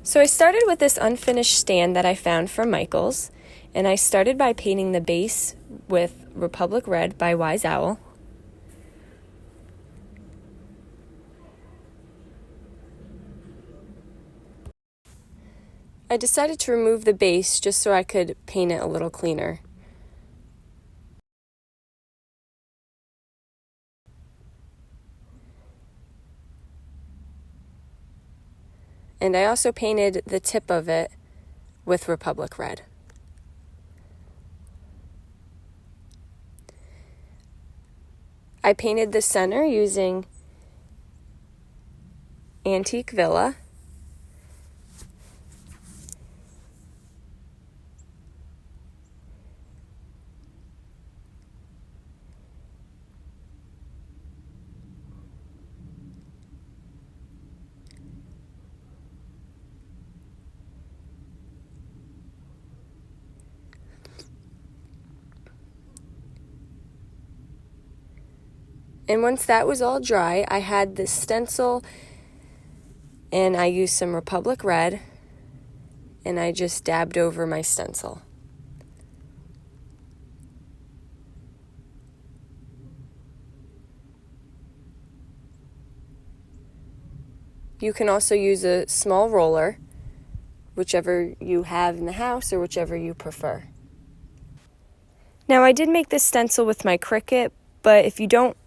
So I started with this unfinished stand that I found from Michaels, and I started by painting the base with Republic Red by Wise Owl. I decided to remove the base just so I could paint it a little cleaner. And I also painted the tip of it with Republic Red. I painted the center using Antique Villa. And once that was all dry, I had this stencil and I used some Republic Red and I just dabbed over my stencil. You can also use a small roller, whichever you have in the house or whichever you prefer. Now I did make this stencil with my Cricut, but if you don't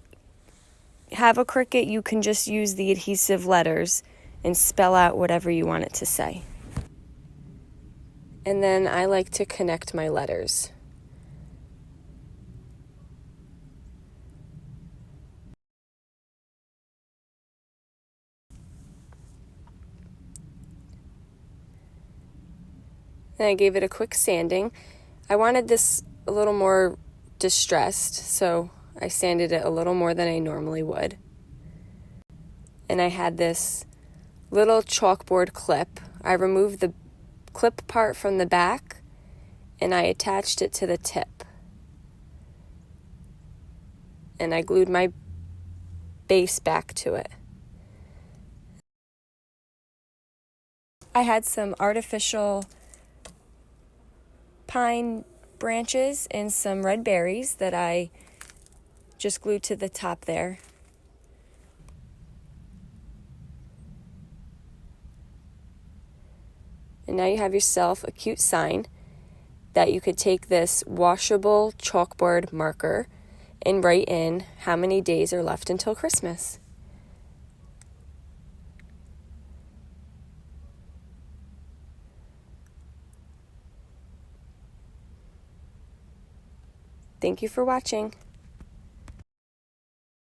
have a Cricut, you can just use the adhesive letters and spell out whatever you want it to say. And then I like to connect my letters. Then I gave it a quick sanding. I wanted this a little more distressed, so I sanded it a little more than I normally would. And I had this little chalkboard clip. I removed the clip part from the back and I attached it to the tip. And I glued my base back to it. I had some artificial pine branches and some red berries that I just glued to the top there. And now you have yourself a cute sign that you could take this washable chalkboard marker and write in how many days are left until Christmas. Thank you for watching.